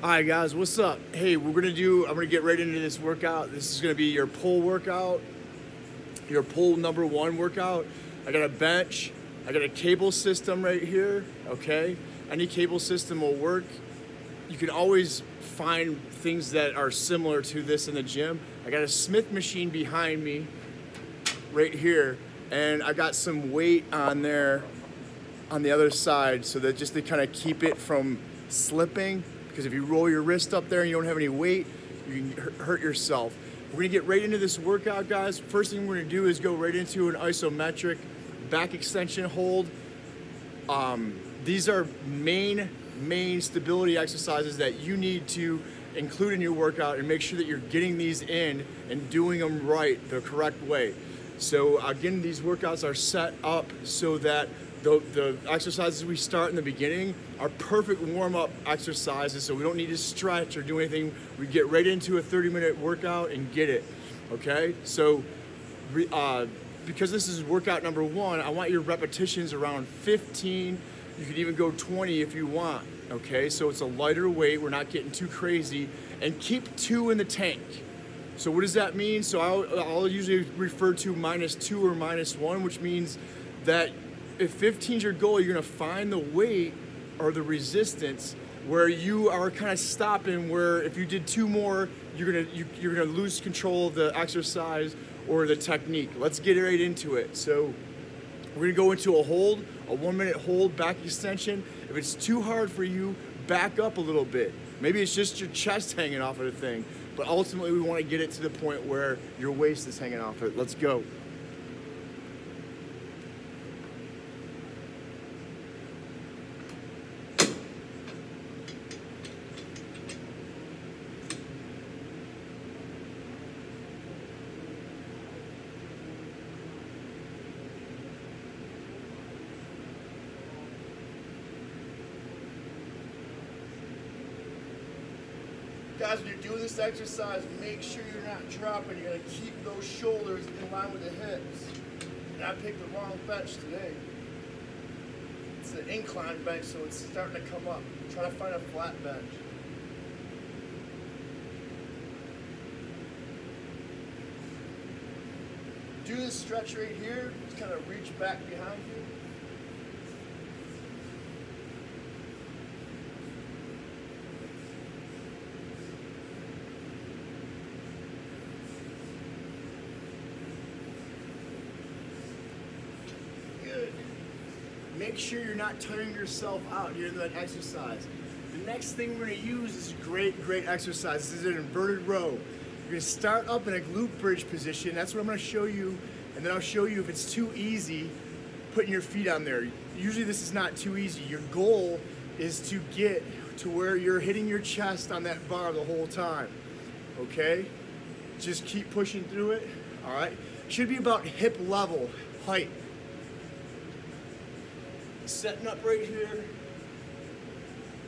All right, guys, what's up? Hey, I'm gonna get right into this workout. This is gonna be your pull workout, your pull number one workout. I got a bench, I got a cable system right here, okay? Any cable system will work. You can always find things that are similar to this in the gym. I got a Smith machine behind me right here, and I got some weight on there on the other side so that just to kind of keep it from slipping. Because if you roll your wrist up there and you don't have any weight, you can hurt yourself. We're gonna get right into this workout, guys. First thing we're gonna do is go right into an isometric back extension hold. These are main stability exercises that you need to include in your workout and make sure that you're getting these in and doing them right, the correct way. So again, these workouts are set up so that the exercises we start in the beginning are perfect warm-up exercises, so we don't need to stretch or do anything. We get right into a 30-minute workout and get it, okay? So because this is workout number one, I want your repetitions around 15. You can even go 20 if you want, okay? So it's a lighter weight, we're not getting too crazy, and keep 2 in the tank. So what does that mean? So I'll usually refer to -2 or -1, which means that if 15 is your goal, you're gonna find the weight or the resistance where you are kind of stopping, where if you did 2 more, you're gonna lose control of the exercise or the technique. Let's get right into it. So we're gonna go into a hold, a 1-minute hold, back extension. If it's too hard for you, back up a little bit. Maybe it's just your chest hanging off of the thing, but ultimately we wanna get it to the point where your waist is hanging off it. Let's go. Guys, when you're doing this exercise, make sure you're not dropping. You're gonna keep those shoulders in line with the hips. And I picked the wrong bench today. It's an incline bench, so it's starting to come up. I'm trying to find a flat bench. Do this stretch right here. Just kind of reach back behind you. Make sure you're not tiring yourself out during that exercise. The next thing we're gonna use is great exercise. This is an inverted row. You're gonna start up in a glute bridge position. That's what I'm gonna show you, and then I'll show you if it's too easy, putting your feet on there. Usually this is not too easy. Your goal is to get to where you're hitting your chest on that bar the whole time, okay? Just keep pushing through it, all right? Should be about hip level height. Setting up right here.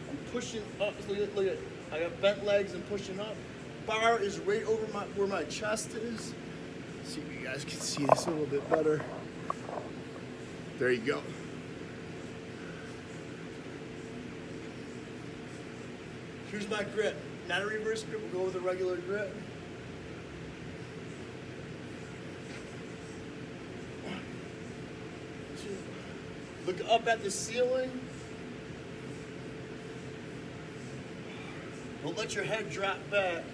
I'm pushing up. Look at. I got bent legs and pushing up. Bar is right over where my chest is. Let's see if you guys can see this a little bit better. There you go. Here's my grip. Not a reverse grip. We'll go with a regular grip. Look up at the ceiling. Don't let your head drop back.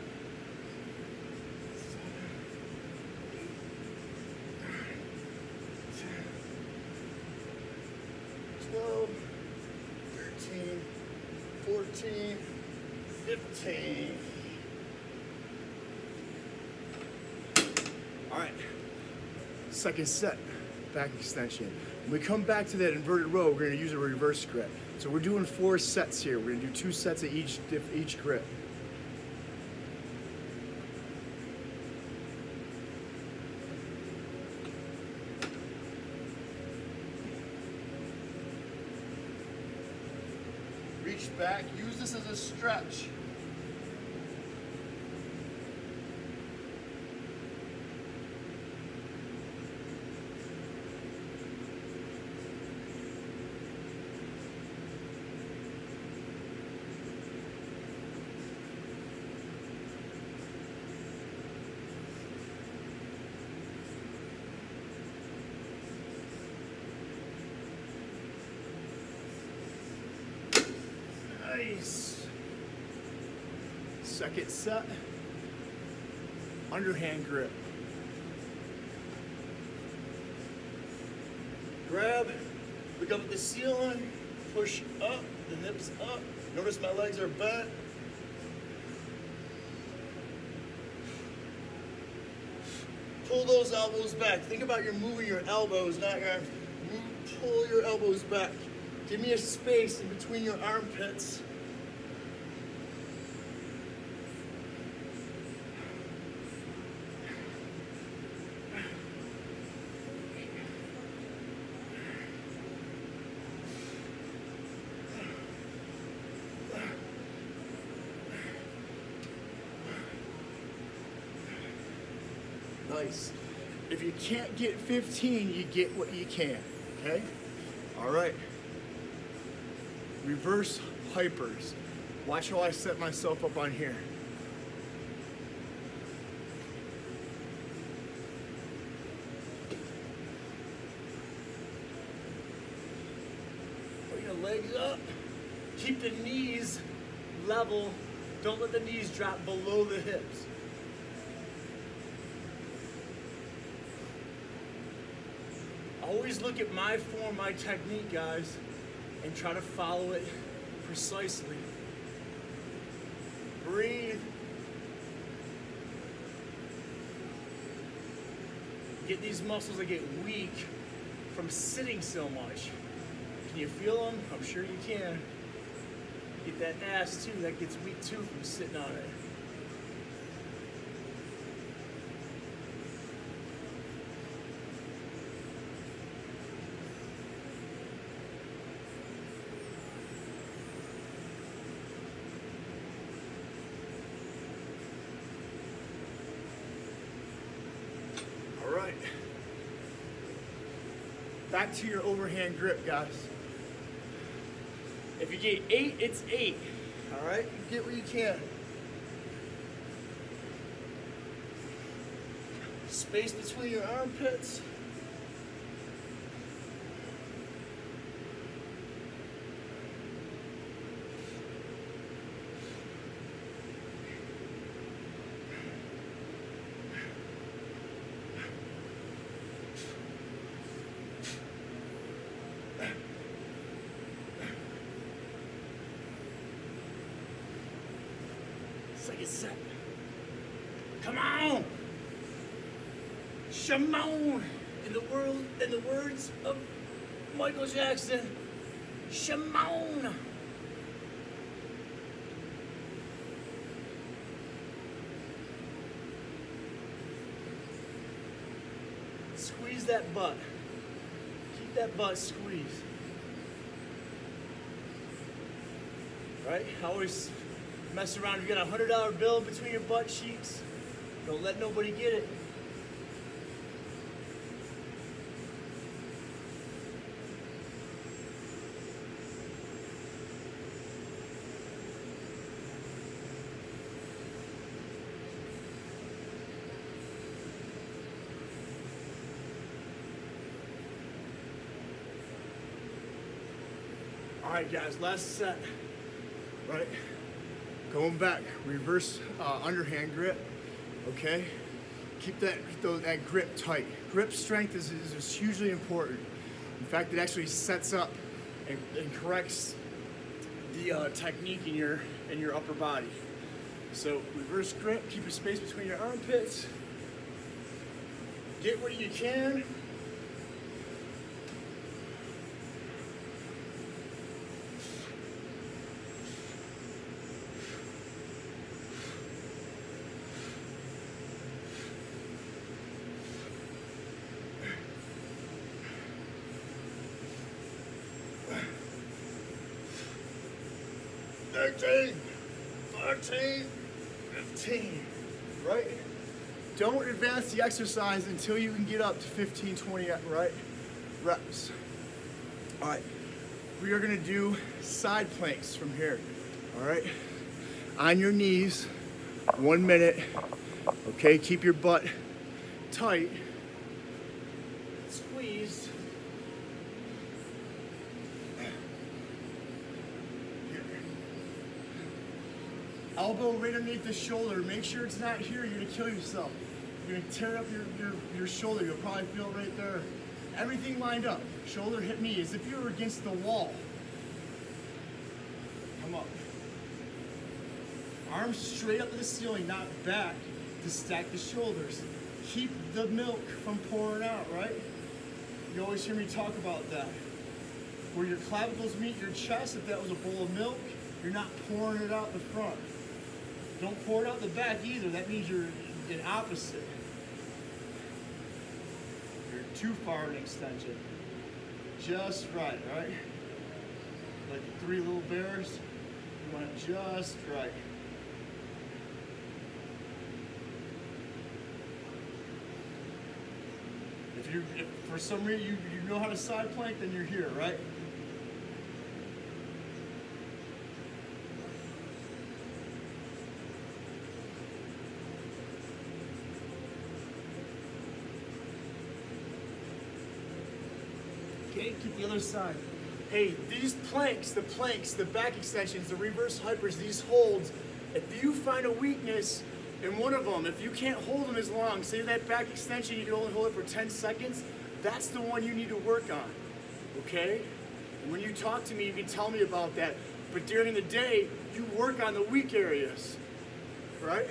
12, 13, 14, 15. All right, second set, back extension. When we come back to that inverted row, we're gonna use a reverse grip. So we're doing 4 sets here. We're gonna do 2 sets of each grip. Reach back, use this as a stretch. Nice. Second set, underhand grip. Grab, look up at the ceiling, push up, the hips up. Notice my legs are bent. Pull those elbows back. Think about you're moving your elbows, not your arms. Pull your elbows back. Give me a space in between your armpits. Nice. If you can't get 15, you get what you can, okay? All right. Reverse hypers. Watch how I set myself up on here. Put your legs up. Keep the knees level. Don't let the knees drop below the hips. Always look at my form, my technique, guys, and try to follow it precisely. Breathe. Get these muscles that get weak from sitting so much. Can you feel them? I'm sure you can. Get that ass too, that gets weak too from sitting on it. Back to your overhand grip, guys. If you get 8, it's 8. All right, you get what you can. Space between your armpits. Second set. Come on! Shimon! In the words of Michael Jackson, Shimon! Squeeze that butt. Keep that butt squeezed. Right? Always mess around. If you got a $100 bill between your butt cheeks, don't let nobody get it. All right, guys, last set. Right? Going back, reverse underhand grip, okay? Keep that grip tight. Grip strength is hugely important. In fact, it actually sets up and corrects the technique in your upper body. So reverse grip, keep a space between your armpits. Get what you can. $13, $14, $15, right? Don't advance the exercise until you can get up to 15, 20, right? Reps. All right, we are gonna do side planks from here, all right? On your knees, 1 minute, okay? Keep your butt tight, squeezed. Elbow right underneath the shoulder. Make sure it's not here. You're gonna kill yourself. You're gonna tear up your shoulder. You'll probably feel it right there. Everything lined up. Shoulder, hip, knee, as if you were against the wall. Come up. Arms straight up to the ceiling, not back, to stack the shoulders. Keep the milk from pouring out, right? You always hear me talk about that. Where your clavicles meet your chest, if that was a bowl of milk, you're not pouring it out the front. Don't pour it out the back either. That means you're in opposite. You're too far in extension. Just right, right? Like the 3 little bears, you want it just right. If for some reason you know how to side plank, then you're here, right? Okay, keep the other side. Hey, these planks, the back extensions, the reverse hypers, these holds, if you find a weakness in one of them, if you can't hold them as long, say that back extension, you can only hold it for 10 seconds, that's the one you need to work on, okay? And when you talk to me, you can tell me about that. But during the day, you work on the weak areas, right?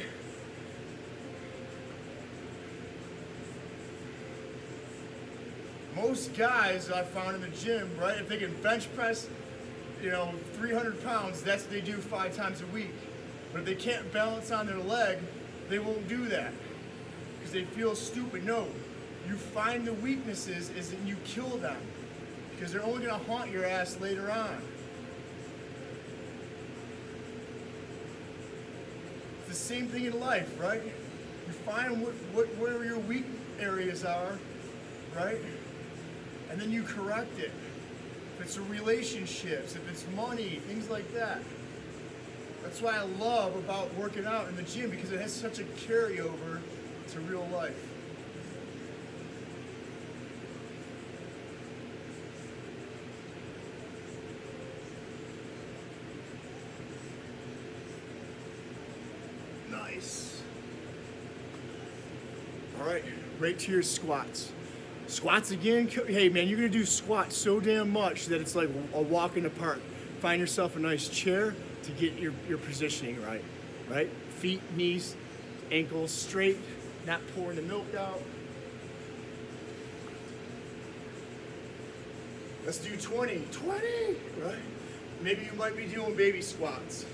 Most guys I found in the gym, right, if they can bench press, 300 pounds, that's what they do 5 times a week. But if they can't balance on their leg, they won't do that because they feel stupid. No, you find the weaknesses and you kill them because they're only going to haunt your ass later on. It's the same thing in life, right? You find where your weak areas are, right? And then you correct it. If it's relationships, if it's money, things like that. That's why I love about working out in the gym, because it has such a carryover to real life. Nice. All right, right to your squats. Squats again. Hey man, you're gonna do squats so damn much that it's like a walk in the park. Find yourself a nice chair to get your positioning right, right? Feet, knees, ankles straight, not pouring the milk out. Let's do 20, right? Maybe you might be doing baby squats,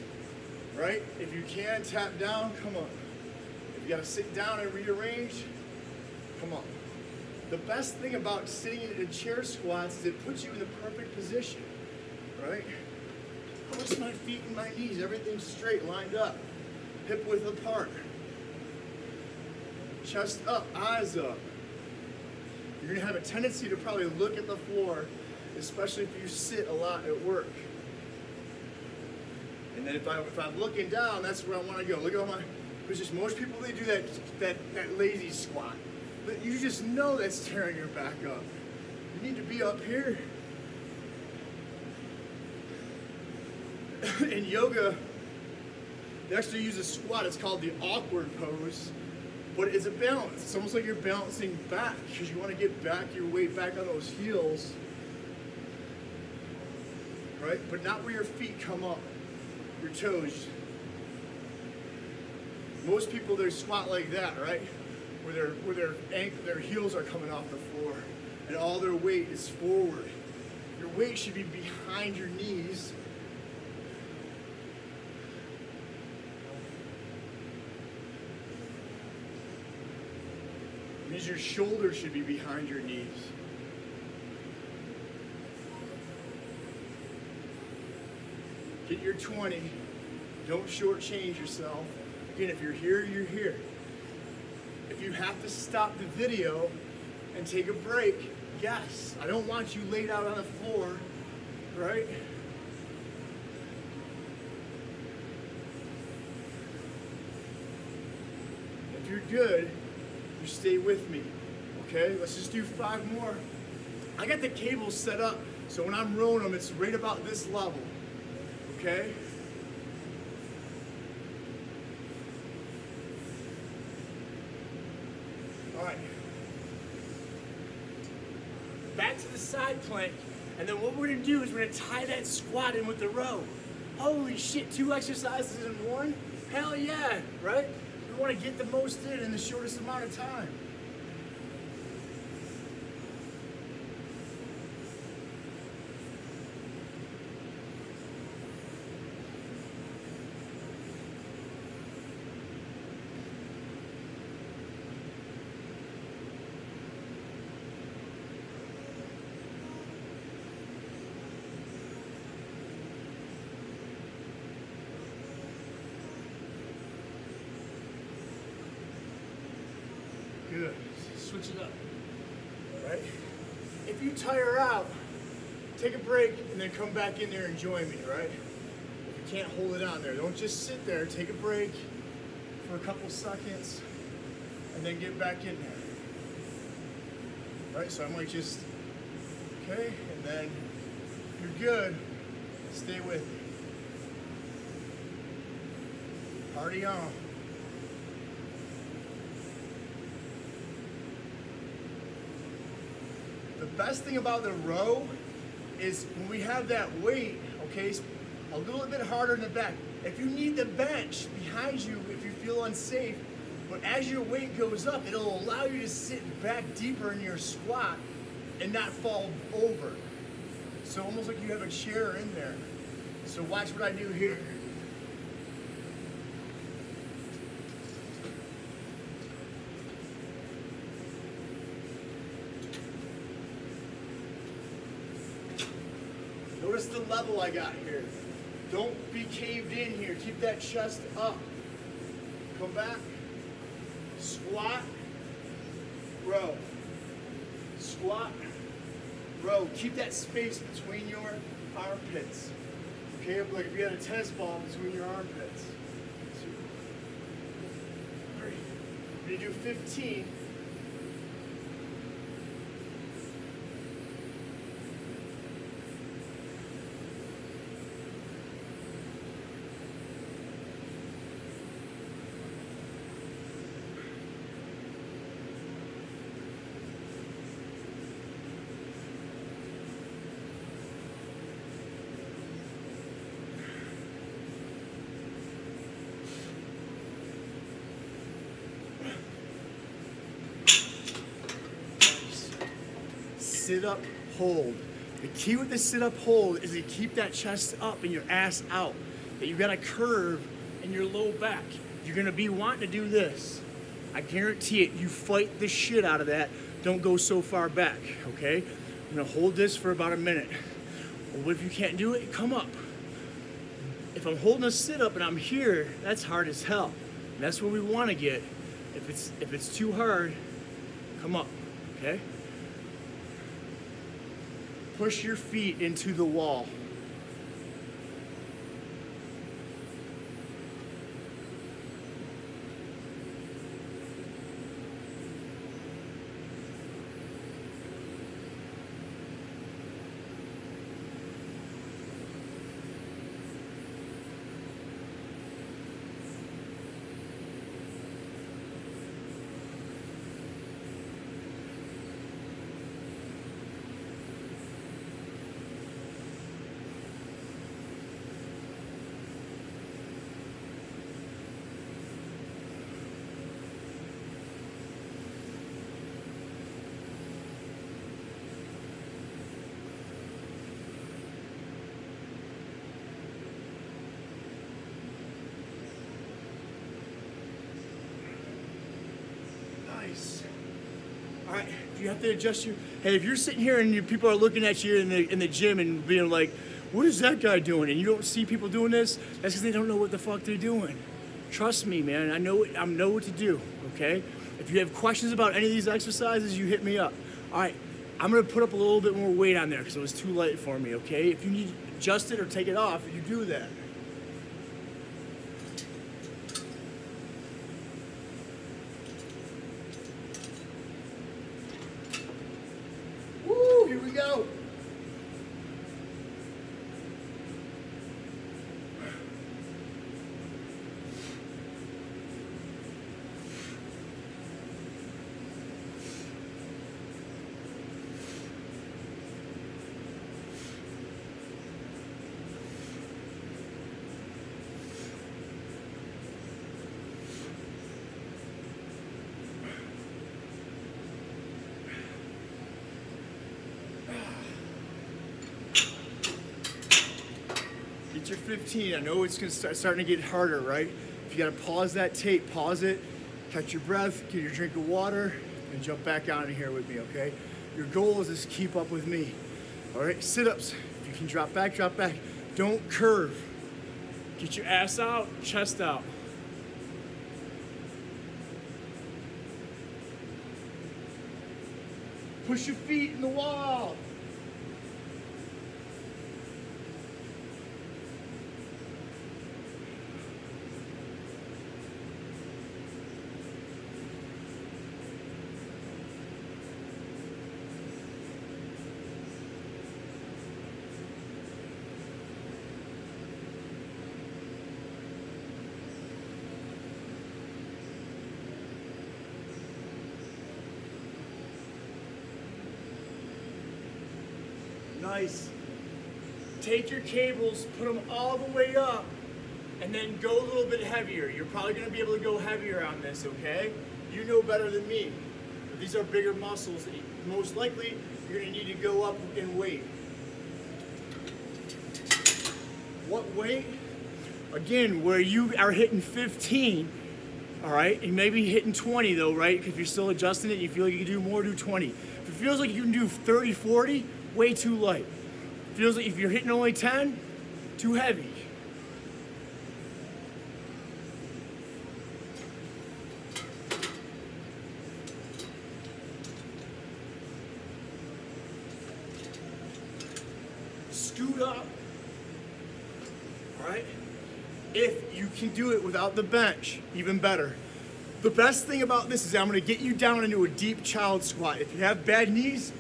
right? If you can, tap down, come on. If you gotta sit down and rearrange, come on. The best thing about sitting in a chair squats is it puts you in the perfect position, right? Push my feet and my knees, everything's straight, lined up. Hip width apart. Chest up, eyes up. You're gonna have a tendency to probably look at the floor, especially if you sit a lot at work. And then if I'm looking down, that's where I wanna go. Look at all my position. Most people, they do that lazy squat. But you just know that's tearing your back up. You need to be up here. In yoga, they actually use a squat. It's called the awkward pose, but it's a balance. It's almost like you're balancing back because you want to get back your weight back on those heels, right? But not where your feet come up, your toes. Most people, they squat like that, right? Where their heels are coming off the floor, and all their weight is forward. Your weight should be behind your knees. It means your shoulders should be behind your knees. Get your 20. Don't shortchange yourself. Again, if you're here, you're here. If you have to stop the video and take a break, yes. I don't want you laid out on the floor, right? If you're good, you stay with me, okay? Let's just do 5 more. I got the cables set up, so when I'm rowing them, it's right about this level, okay? All right. Back to the side plank. And then what we're gonna do is we're gonna tie that squat in with the row. Holy shit, 2 exercises in one? Hell yeah, right? We wanna get the most in the shortest amount of time. Good. Switch it up. Right? If you tire out, take a break and then come back in there and join me, right? If you can't hold it on there, don't just sit there. Take a break for a couple seconds and then get back in there. Right? So I might just, okay, and then if you're good, stay with me. Party on. The best thing about the row is when we have that weight, okay, it's a little bit harder in the back. If you need the bench behind you, if you feel unsafe, but as your weight goes up, it'll allow you to sit back deeper in your squat and not fall over. So almost like you have a chair in there. So watch what I do here. Notice the level I got here. Don't be caved in here. Keep that chest up. Come back. Squat. Row. Squat. Row. Keep that space between your armpits. Okay, like if you had a tennis ball between your armpits. 2, 3. We're gonna do 15. Sit up, hold. The key with the sit up hold is to keep that chest up and your ass out. That you got a curve in your low back. You're gonna be wanting to do this. I guarantee it, you fight the shit out of that. Don't go so far back, okay? I'm gonna hold this for about a minute. Well, what if you can't do it? Come up. If I'm holding a sit up and I'm here, that's hard as hell. And that's where we wanna get. If it's too hard, come up, okay? Push your feet into the wall. All right, if you have to adjust your, hey, if you're sitting here and people are looking at you in the gym and being like, what is that guy doing? And you don't see people doing this, that's because they don't know what the fuck they're doing. Trust me, man, I know what to do, okay? If you have questions about any of these exercises, you hit me up. All right, I'm gonna put up a little bit more weight on there because it was too light for me, okay? If you need to adjust it or take it off, you do that. Here we go. at your 15. I know it's starting to get harder, right? If you gotta pause that tape, pause it, catch your breath, get your drink of water, and jump back out of here with me, okay? Your goal is to keep up with me. All right, sit-ups. If you can drop back, drop back. Don't curve. Get your ass out, chest out. Push your feet in the wall. Nice. Take your cables, put them all the way up, and then go a little bit heavier. You're probably going to be able to go heavier on this, okay? You know better than me. But these are bigger muscles. Most likely, you're going to need to go up in weight. What weight? Again, where you are hitting 15, all right? You may be hitting 20 though, right? If you're still adjusting it, you feel like you can do more, do 20. If it feels like you can do 30, 40, way too light. Feels like if you're hitting only 10, too heavy. Scoot up. All right? If you can do it without the bench, even better. The best thing about this is I'm going to get you down into a deep child squat. If you have bad knees,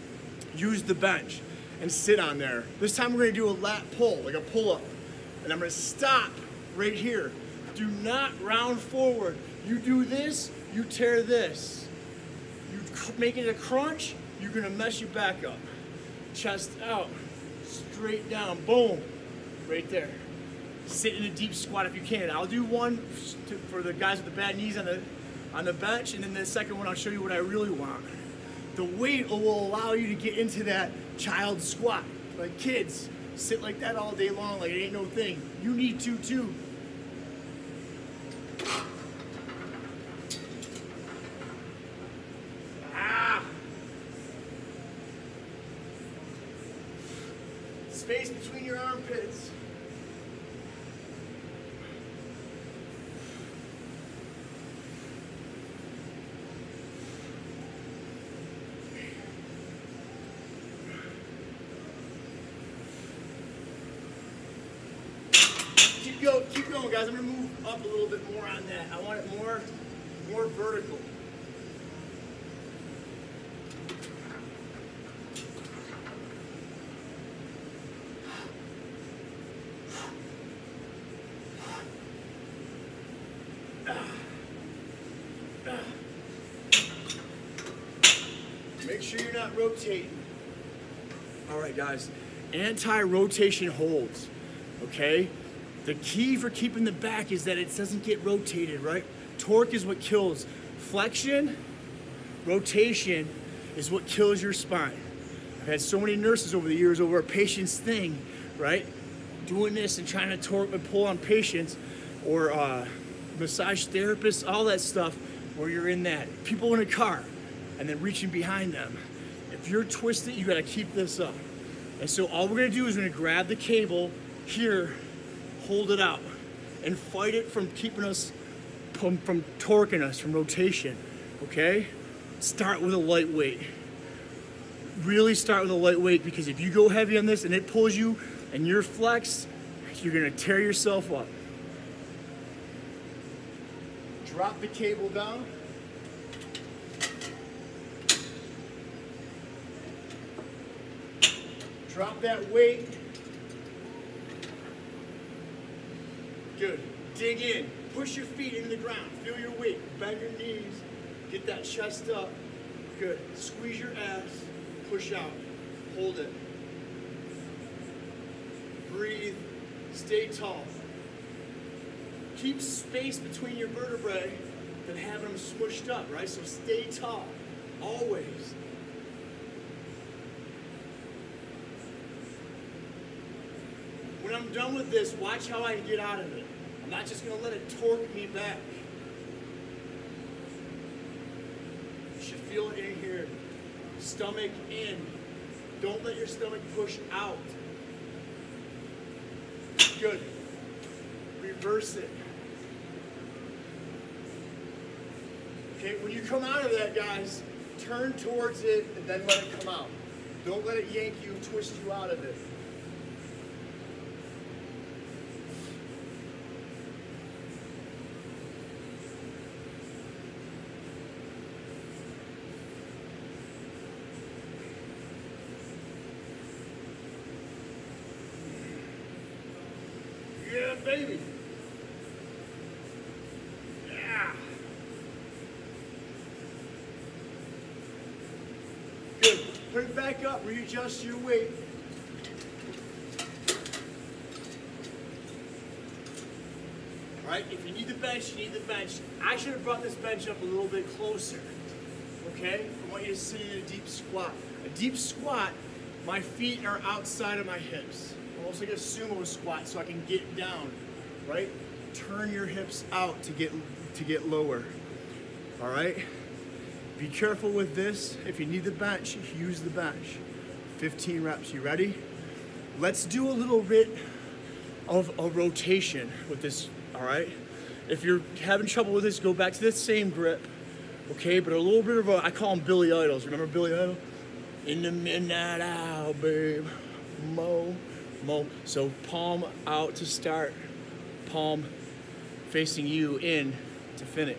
use the bench and sit on there. This time we're gonna do a lat pull, like a pull-up. And I'm gonna stop right here. Do not round forward. You do this, you tear this. You make it a crunch, you're gonna mess your back up. Chest out, straight down, boom, right there. Sit in a deep squat if you can. I'll do one for the guys with the bad knees on the bench, and then the second one I'll show you what I really want. The weight will allow you to get into that child squat. Like kids, sit like that all day long like it ain't no thing. You need to too. Space between your armpits. Keep going, guys. I'm gonna move up a little bit more on that. I want it more vertical. Make sure you're not rotating. All right, guys. Anti-rotation holds. Okay. The key for keeping the back is that it doesn't get rotated, right? Torque is what kills. Flexion, rotation is what kills your spine. I've had so many nurses over the years over a patient's thing, right? Doing this and trying to torque and pull on patients, or massage therapists, all that stuff, where you're in that. People in a car and then reaching behind them. If you're twisted, you gotta keep this up. And so all we're gonna do is we're gonna grab the cable here, hold it out, and fight it from keeping us, from torquing us, from rotation, okay? Start with a lightweight. Really start with a lightweight, because if you go heavy on this and it pulls you and you're flexed, you're gonna tear yourself up. Drop the cable down. Drop that weight. Good. Dig in. Push your feet into the ground. Feel your weight. Bend your knees. Get that chest up. Good. Squeeze your ass. Push out. Hold it. Breathe. Stay tall. Keep space between your vertebrae than having them smushed up, right? So stay tall. Always. When I'm I'm done with this, watch how I get out of it. I'm not just gonna let it torque me back. You should feel it in here. Stomach in. Don't let your stomach push out. Good. Reverse it. Okay, when you come out of that, guys, turn towards it and then let it come out. Don't let it yank you, twist you out of it. Yeah, baby. Yeah. Good. Put it back up, readjust your weight. All right, if you need the bench, you need the bench. I should have brought this bench up a little bit closer. Okay? I want you to sit in a deep squat. A deep squat, my feet are outside of my hips. Almost like a sumo squat, so I can get down, right? Turn your hips out to get lower. All right? Be careful with this. If you need the bench, use the bench. 15 reps. You ready? Let's do a little bit of a rotation with this. All right? If you're having trouble with this, go back to the same grip. Okay? But a little bit of a, I call them Billy Idols. Remember Billy Idol? In the midnight hour, babe. Mo. So palm out to start, palm facing you in to finish.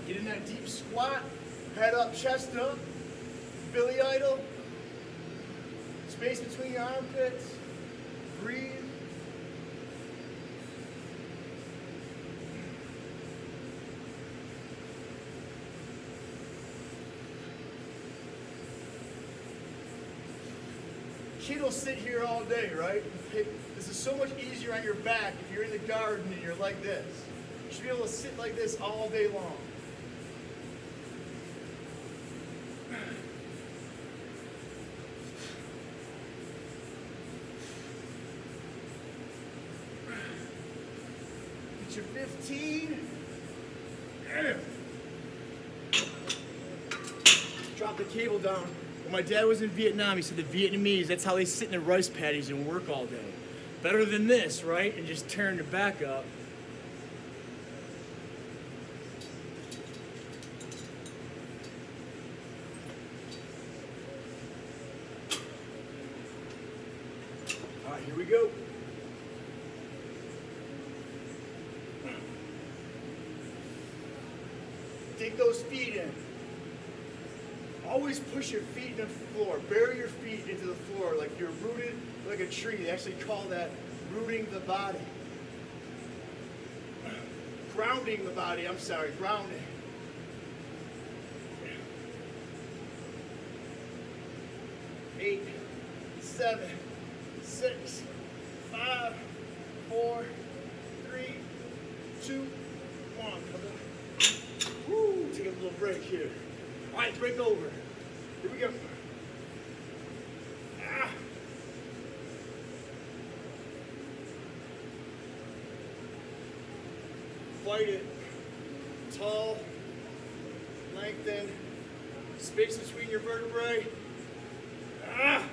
Get in that deep squat, head up, chest up, Billy Idol, space between your armpits, breathe. Kid will sit here all day, right? This is so much easier on your back if you're in the garden and you're like this. You should be able to sit like this all day long. Get your 15. Drop the cable down. When my dad was in Vietnam, he said the Vietnamese, that's how they sit in their rice paddies and work all day. Better than this, right? And just turn your back up. All right, here we go. Dig those feet in. Always push your feet in the floor. Bury your feet into the floor like you're rooted like a tree. They actually call that rooting the body. Grounding the body, I'm sorry, grounding. Eight, 7, 6, 5, 4, 3, 2, 1. Woo, take a little break here. All right, break over. Here we go. Ah. Fight it. Tall, lengthen, space between your vertebrae. Ah.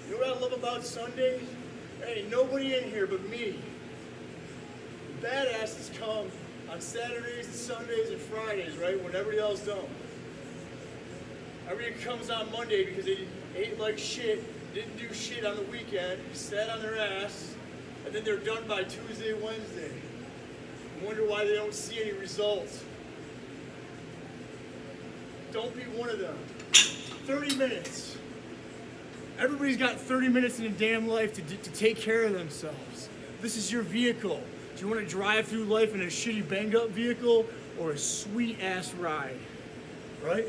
You know what I love about Sundays? Hey, nobody in here but me. The badasses come on Saturdays and Sundays and Fridays, right? When everybody else don't. Everybody comes on Monday because they ate like shit, didn't do shit on the weekend, sat on their ass, and then they're done by Tuesday, Wednesday. I wonder why they don't see any results. Don't be one of them. 30 minutes. Everybody's got 30 minutes in a damn life to take care of themselves. This is your vehicle. Do you want to drive through life in a shitty banged up vehicle or a sweet ass ride? Right?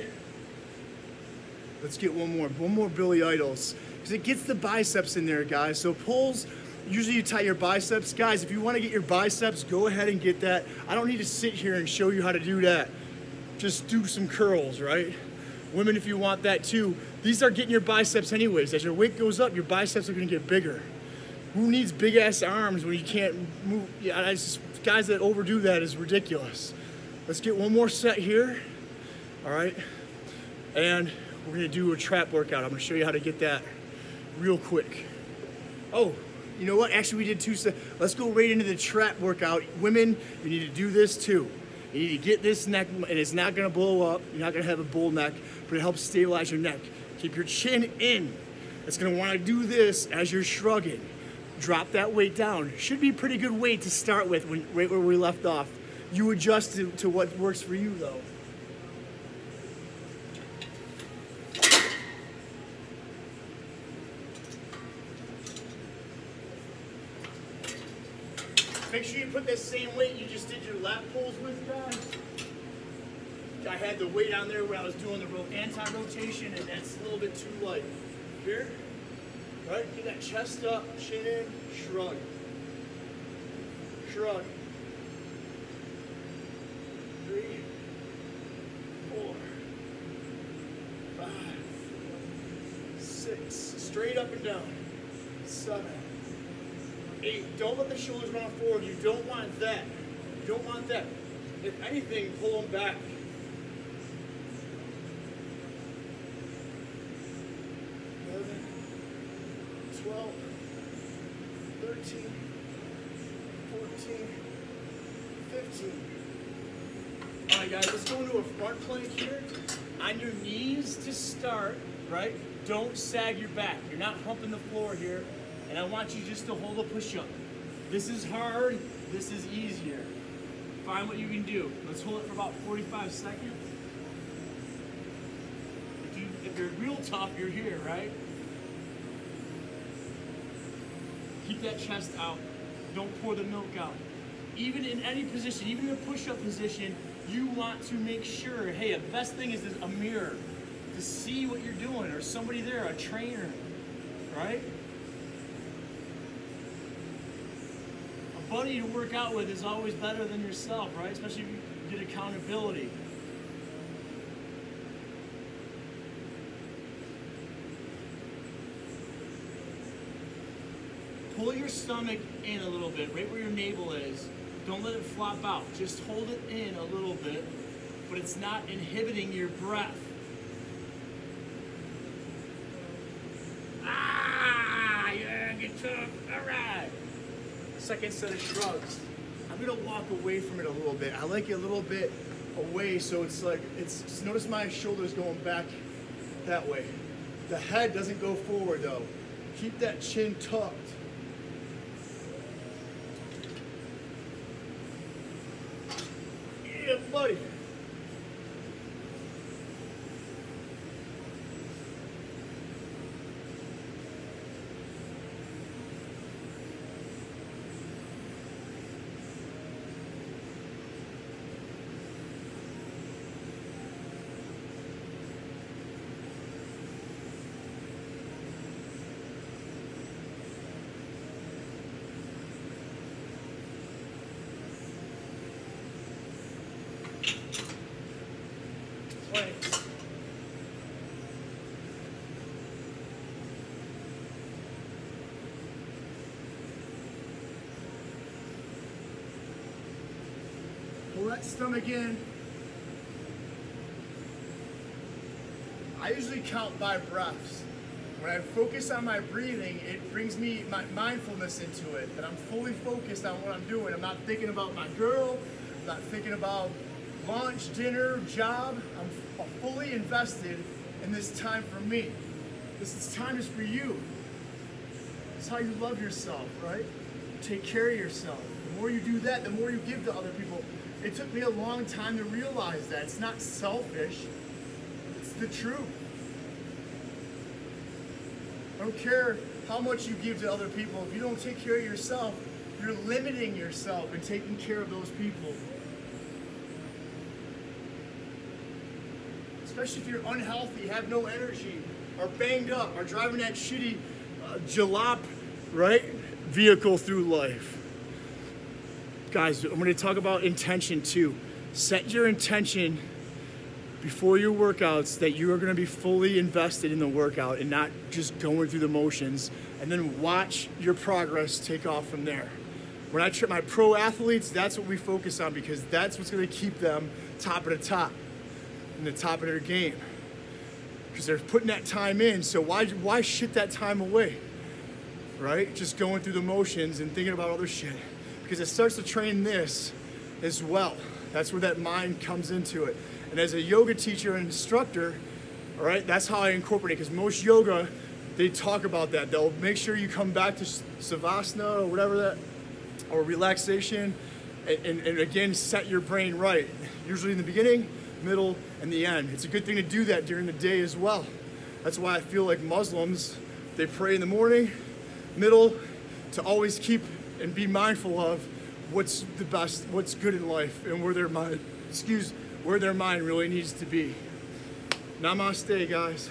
Let's get one more Billy Idols. Because it gets the biceps in there, guys. So pulls Usually you tie your biceps. Guys, if you want to get your biceps, go ahead and get that. I don't need to sit here and show you how to do that. Just do some curls, right? Women, if you want that too, these are getting your biceps anyways. As your weight goes up, your biceps are gonna get bigger. Who needs big ass arms when you can't move? Yeah, guys that overdo that is ridiculous. Let's get one more set here, all right? And we're gonna do a trap workout. I'm gonna show you how to get that real quick. Oh, you know what? Actually, we did 2 sets. Let's go right into the trap workout. Women, you need to do this too. You need to get this neck, and it's not gonna blow up. You're not gonna have a bull neck, but it helps stabilize your neck. Keep your chin in. It's gonna wanna do this as you're shrugging. Drop that weight down. Should be a pretty good weight to start with, right where we left off. You adjust to what works for you though. Make sure you put that same weight you just did your lat pulls with, guys. I had the weight on there when I was doing the anti-rotation, and that's a little bit too light. Here, right? Get that chest up, chin in, shrug. Shrug. 3, 4, 5, 6. Straight up and down. 7, 8. Don't let the shoulders run forward. You don't want that. You don't want that. If anything, pull them back. 11, 12, 13, 14, 15. All right, guys, let's go into a front plank here. On your knees to start, right? Don't sag your back. You're not humping the floor here. And I want you just to hold a push-up. This is hard, this is easier. Find what you can do. Let's hold it for about 45 seconds. If you're real tough, you're here, right? Keep that chest out. Don't pour the milk out. Even in any position, even in a push-up position, you want to make sure, hey, the best thing is a mirror to see what you're doing, or somebody there, a trainer, right? Buddy to work out with is always better than yourself, right? Especially if you get accountability. Pull your stomach in a little bit, right where your navel is. Don't let it flop out. Just hold it in a little bit, but it's not inhibiting your breath. Ah, yeah, get tough. All right. Second set of shrugs. I'm gonna walk away from it a little bit. I like it a little bit away, so it's like, just notice my shoulders going back that way. The head doesn't go forward though. Keep that chin tucked. Yeah, buddy. Planks. Pull that stomach in. I usually count by breaths. When I focus on my breathing, it brings me my mindfulness into it, that I'm fully focused on what I'm doing. I'm not thinking about my girl, I'm not thinking about lunch, dinner, job. I'm fully invested in this time for me. This time is for you. It's how you love yourself, right? Take care of yourself. The more you do that, the more you give to other people. It took me a long time to realize that. It's not selfish, it's the truth. I don't care how much you give to other people. If you don't take care of yourself, you're limiting yourself and taking care of those people. Especially if you're unhealthy, have no energy, are banged up, are driving that shitty jalop, right? vehicle through life. Guys, I'm going to talk about intention too. Set your intention before your workouts that you are going to be fully invested in the workout and not just going through the motions, and then watch your progress take off from there. When I train my pro athletes, that's what we focus on, because that's what's going to keep them top of the top, in the top of their game, because they're putting that time in. So why shit that time away, right? Just going through the motions and thinking about other shit, because it starts to train this as well. That's where that mind comes into it. And as a yoga teacher and instructor, all right, that's how I incorporate it, because most yoga, they talk about that. They'll make sure you come back to Savasana or whatever that, or relaxation, and again, set your brain right. Usually in the beginning, middle, and the end. It's a good thing to do that during the day as well. That's why I feel like Muslims, they pray in the morning, middle, to always keep and be mindful of what's the best, what's good in life, and where their mind really needs to be. Namaste, guys.